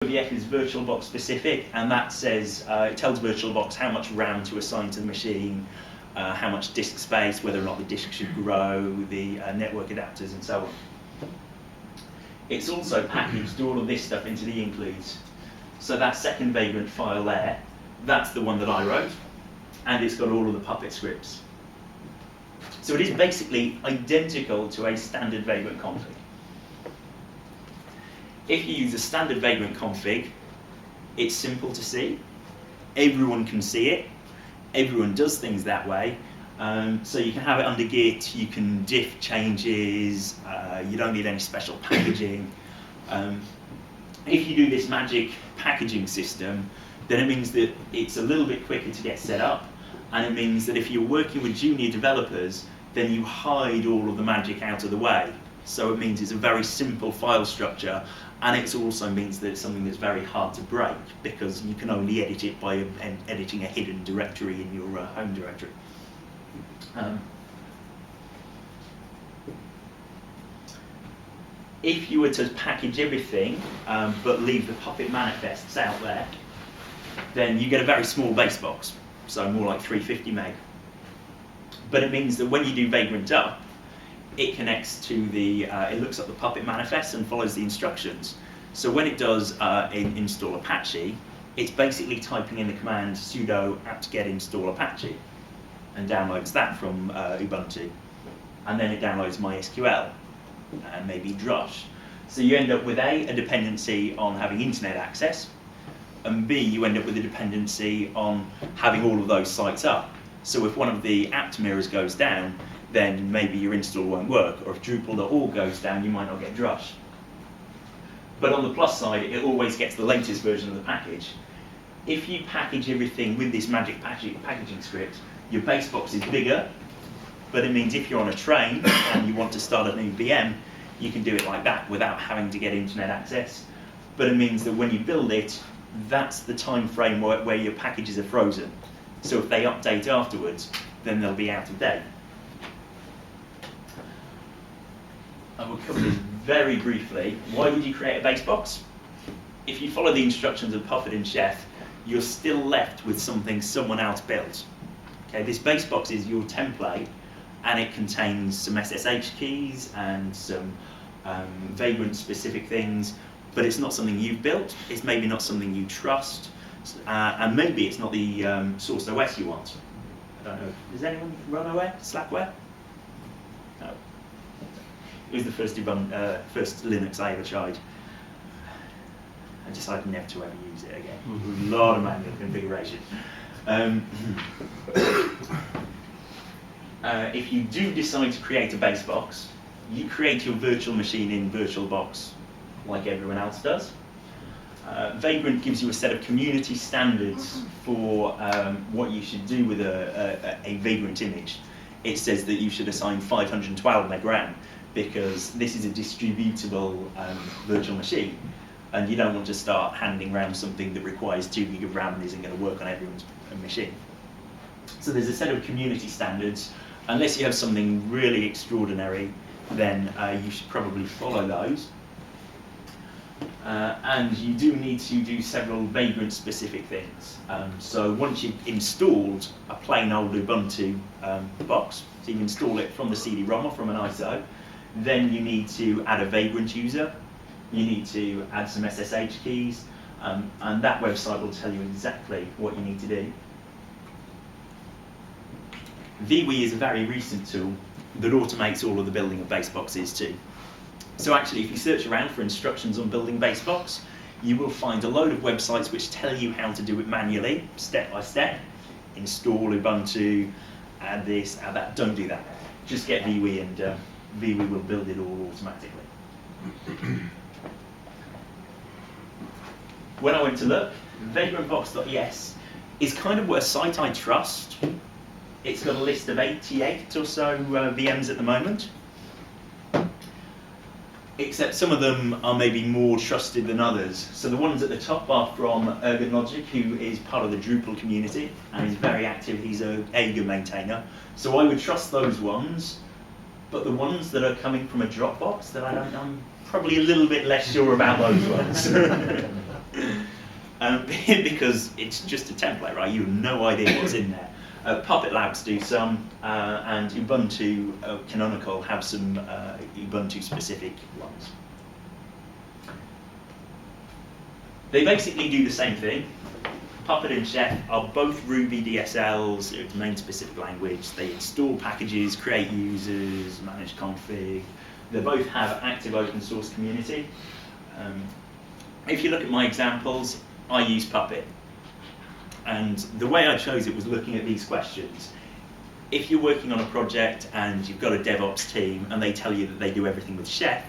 WHAP is VirtualBox specific, and that says it tells VirtualBox how much RAM to assign to the machine, how much disk space, whether or not the disk should grow, the network adapters, and so on. It's also packaged all of this stuff into the includes. So that second Vagrant file there, that's the one that I wrote, and it's got all of the Puppet scripts. So it is basically identical to a standard Vagrant config. If you use a standard Vagrant config, it's simple to see. Everyone can see it. Everyone does things that way. So you can have it under Git, you can diff changes, you don't need any special packaging. If you do this magic packaging system, then it means that it's a little bit quicker to get set up, and it means that if you're working with junior developers, then you hide all of the magic out of the way. So it means it's a very simple file structure, and it also means that it's something that's very hard to break, because you can only edit it by editing a hidden directory in your home directory. If you were to package everything, but leave the Puppet manifests out there, then you get a very small base box, so more like 350 meg. But it means that when you do Vagrant up, it connects to the, it looks at the Puppet manifest and follows the instructions. So when it does install Apache, it's basically typing in the command sudo apt-get install Apache and downloads that from Ubuntu. And then it downloads MySQL and maybe Drush. So you end up with a dependency on having internet access, and B, you end up with a dependency on having all of those sites up. So if one of the apt mirrors goes down, then maybe your install won't work, or if Drupal.org goes down, you might not get Drush. But on the plus side, it always gets the latest version of the package. If you package everything with this magic packaging script, your base box is bigger, but it means if you're on a train and you want to start a new VM, you can do it like that without having to get internet access. But it means that when you build it, that's the time frame where your packages are frozen. So if they update afterwards, then they'll be out of date. I will cover this very briefly. Why would you create a base box? If you follow the instructions of Puppet and Chef, you're still left with something someone else built. Okay, this base box is your template, and it contains some SSH keys and some Vagrant specific things, but it's not something you've built. It's maybe not something you trust, and maybe it's not the source OS you want. I don't know. Does anyone run Slackware? No. It was the first Linux I ever tried. I decided never to ever use it again. A lot of manual configuration. If you do decide to create a base box, you create your virtual machine in VirtualBox like everyone else does. Vagrant gives you a set of community standards for what you should do with a Vagrant image. It says that you should assign 512 meg RAM, because this is a distributable virtual machine, and you don't want to start handing around something that requires 2 gig of RAM and isn't going to work on everyone's machine. So there's a set of community standards. Unless you have something really extraordinary, then you should probably follow those. And you do need to do several Vagrant specific things. So once you've installed a plain old Ubuntu box, so you install it from the CD-ROM or from an ISO, then you need to add a Vagrant user, you need to add some SSH keys, and that website will tell you exactly what you need to do. VWE is a very recent tool that automates all of the building of base boxes too. So actually, if you search around for instructions on building base box, you will find a load of websites which tell you how to do it manually, step by step. Install Ubuntu, add this, add that. Don't do that. Just get VWE, and VWE will build it all automatically. When I went to look, vagrantbox.es is kind of a site I trust. It's got a list of 88 or so VMs at the moment, except some of them are maybe more trusted than others. So the ones at the top are from Ergon Logic, who is part of the Drupal community and is very active. He's an Aega maintainer. So I would trust those ones, but the ones that are coming from a Dropbox that I'm probably a little bit less sure about those ones. because it's just a template, right? You have no idea what's in there. Puppet Labs do some, and Ubuntu Canonical have some Ubuntu specific ones. They basically do the same thing. Puppet and Chef are both Ruby DSLs, domain-specific language. They install packages, create users, manage config. They both have active open source community. If you look at my examples, I use Puppet. And the way I chose it was looking at these questions. If you're working on a project and you've got a DevOps team and they tell you that they do everything with Chef,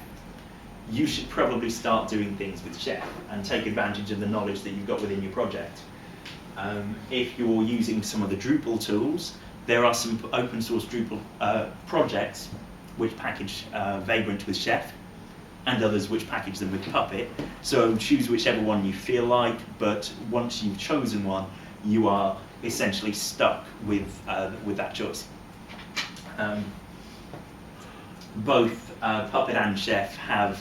you should probably start doing things with Chef and take advantage of the knowledge that you've got within your project. If you're using some of the Drupal tools, there are some open source Drupal projects which package Vagrant with Chef, and others which package them with Puppet. So choose whichever one you feel like, but once you've chosen one, you are essentially stuck with that choice. Both Puppet and Chef have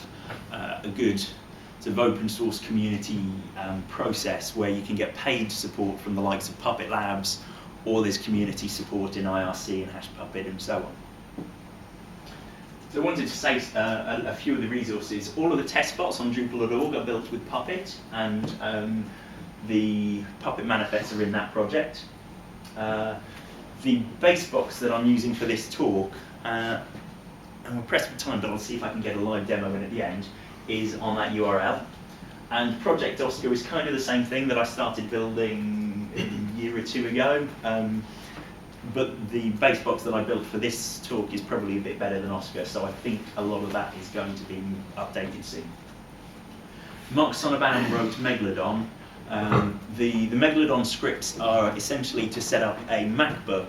a good sort of open source community process where you can get paid support from the likes of Puppet Labs, or there's community support in IRC and HashPuppet and so on. So I wanted to say a few of the resources. All of the test bots on Drupal.org are built with Puppet, and the Puppet manifests are in that project. The base box that I'm using for this talk, and we'll press for time, but I'll see if I can get a live demo in at the end, is on that URL. And Project Oscar is kind of the same thing that I started building a year or two ago. But the base box that I built for this talk is probably a bit better than Oscar, so I think a lot of that is going to be updated soon. Mark Sonnebaum wrote Megalodon. The Megalodon scripts are essentially to set up a MacBook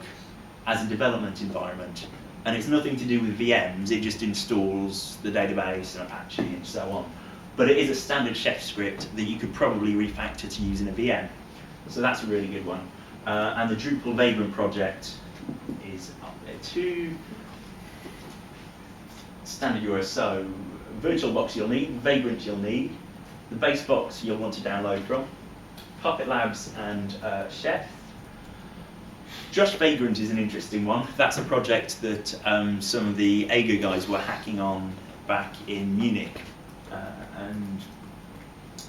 as a development environment. And it's nothing to do with VMs, it just installs the database and Apache and so on. But it is a standard Chef script that you could probably refactor to use in a VM. So that's a really good one. And the Drupal Vagrant project is up there too. Standard URL, so VirtualBox you'll need, Vagrant you'll need, the base box you'll want to download from, Puppet Labs and Chef. Just Vagrant is an interesting one. That's a project that some of the AGA guys were hacking on back in Munich. And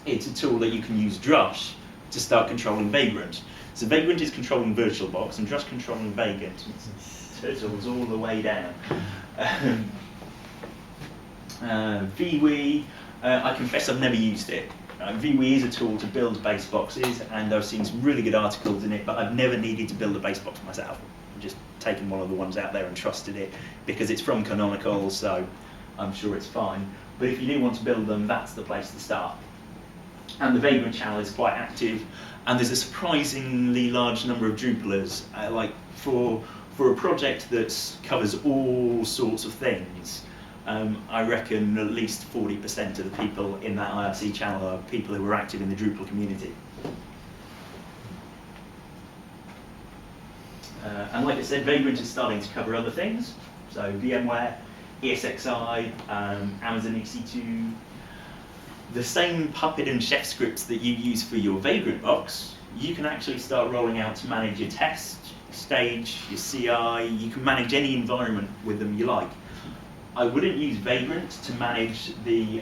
it's a tool that you can use Drush to start controlling Vagrant. So Vagrant is controlling VirtualBox and Drush controlling Vagrant. Turtles all the way down. VWE, I confess I've never used it. VWE is a tool to build base boxes, and I've seen some really good articles in it, but I've never needed to build a base box myself. I've just taken one of the ones out there and trusted it, because it's from Canonical, so I'm sure it's fine. But if you do want to build them, that's the place to start. And the Vagrant channel is quite active, and there's a surprisingly large number of Drupalers. Like for a project that covers all sorts of things, I reckon at least 40% of the people in that IRC channel are people who are active in the Drupal community. And like I said, Vagrant is starting to cover other things. So VMware, ESXi, Amazon EC2. The same Puppet and Chef scripts that you use for your Vagrant box, you can actually start rolling out to manage your test stage, your CI. You can manage any environment with them you like. I wouldn't use Vagrant to manage the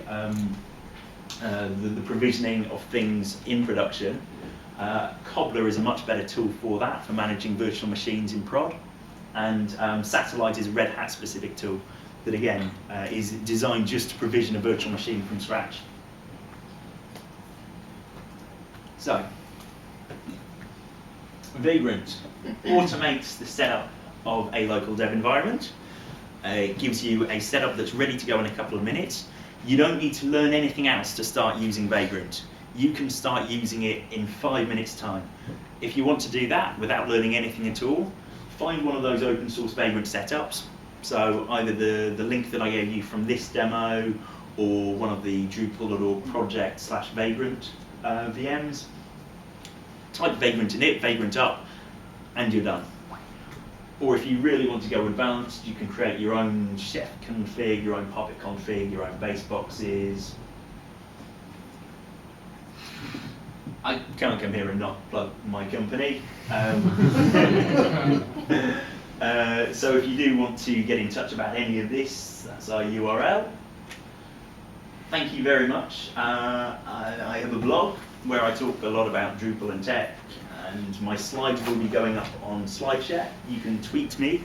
provisioning of things in production. Cobbler is a much better tool for that, for managing virtual machines in prod. And Satellite is a Red Hat specific tool that, again, is designed just to provision a virtual machine from scratch. So, Vagrant automates the setup of a local dev environment. It gives you a setup that's ready to go in a couple of minutes. You don't need to learn anything else to start using Vagrant. You can start using it in 5 minutes' time. If you want to do that without learning anything at all, find one of those open source Vagrant setups. So either the link that I gave you from this demo, or one of the Drupal.org project/Vagrant VMs. Type Vagrant in it, Vagrant up, and you're done. Or if you really want to go advanced, you can create your own Chef config, your own Puppet config, your own base boxes. I can't come here and not plug my company. So if you do want to get in touch about any of this, that's our URL. Thank you very much. I have a blog where I talk a lot about Drupal and tech, and my slides will be going up on SlideShare. You can tweet me.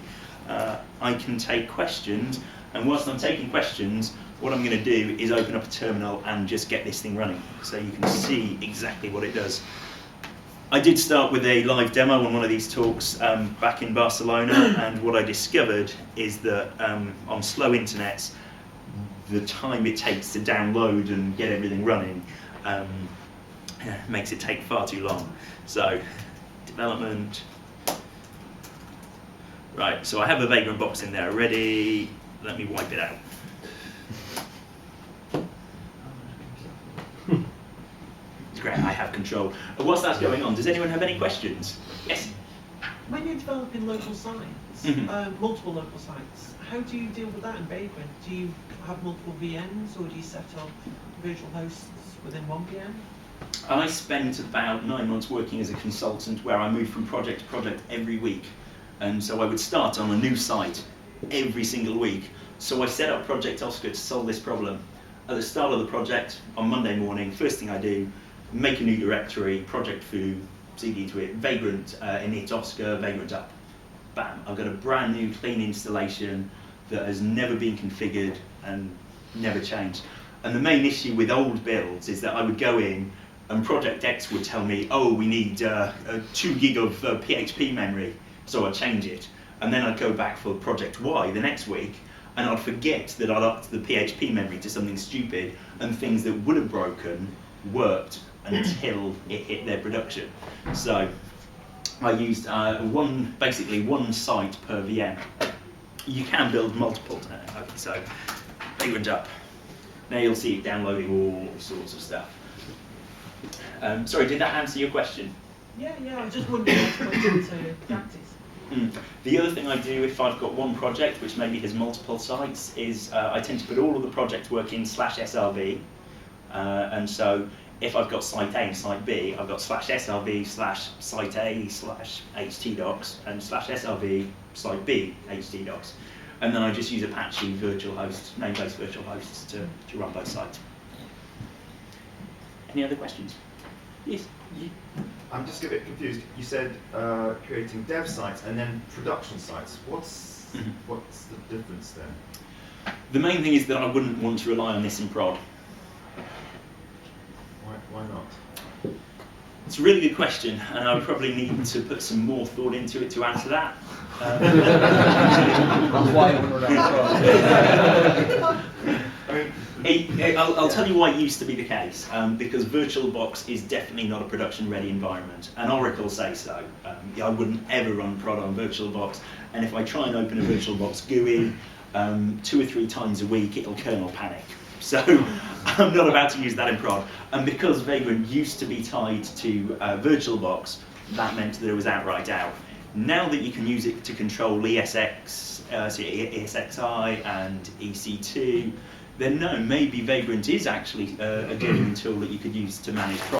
I can take questions, and whilst I'm taking questions, what I'm going to do is open up a terminal and just get this thing running so you can see exactly what it does. I did start with a live demo on one of these talks back in Barcelona, and what I discovered is that on slow internets, the time it takes to download and get everything running makes it take far too long. So, development. Right, so I have a Vagrant box in there already. Let me wipe it out. It's great, I have control. Whilst that's going on, does anyone have any questions? Yes? When you're developing local sites, multiple local sites, how do you deal with that in Vagrant? Do you have multiple VMs, or do you set up virtual hosts within one VM? I spent about 9 months working as a consultant where I moved from project to project every week. And so I would start on a new site every single week. So I set up Project Oscar to solve this problem. At the start of the project, on Monday morning, first thing I do, make a new directory, project foo, cd to it, Vagrant init Oscar, Vagrant up. Bam, I've got a brand new clean installation that has never been configured and never changed. And the main issue with old builds is that I would go in and Project X would tell me, oh, we need 2 gig of PHP memory, so I'd change it. And then I'd go back for Project Y the next week, and I'd forget that I'd upped the PHP memory to something stupid, and things that would have broken worked until it hit their production. So I used basically one site per VM. You can build multiple, so Vagrant up. Now you'll see it downloading all sorts of stuff. Sorry, did that answer your question? Yeah, I was just wondering how to put it into practice. The other thing I do if I've got one project which maybe has multiple sites is I tend to put all of the project work in /SRV, and so if I've got site A and site B, I've got /SRV /site A /htdocs and /SRV site B htdocs, and then I just use Apache virtual hosts, name-based virtual hosts to run both sites. Any other questions? Yes. I'm just a bit confused. You said creating dev sites and then production sites. What's the difference then? The main thing is that I wouldn't want to rely on this in prod. Why not? It's a really good question, and I would probably need to put some more thought into it to answer that. That's why I wouldn't I'll tell you why it used to be the case, because VirtualBox is definitely not a production-ready environment, and Oracle say so. I wouldn't ever run prod on VirtualBox, and if I try and open a VirtualBox GUI 2 or 3 times a week, it'll kernel panic. So I'm not about to use that in prod. And because Vagrant used to be tied to VirtualBox, that meant that it was outright out. Now that you can use it to control ESXi and EC2, then no, maybe Vagrant is actually a genuine tool that you could use to manage prod.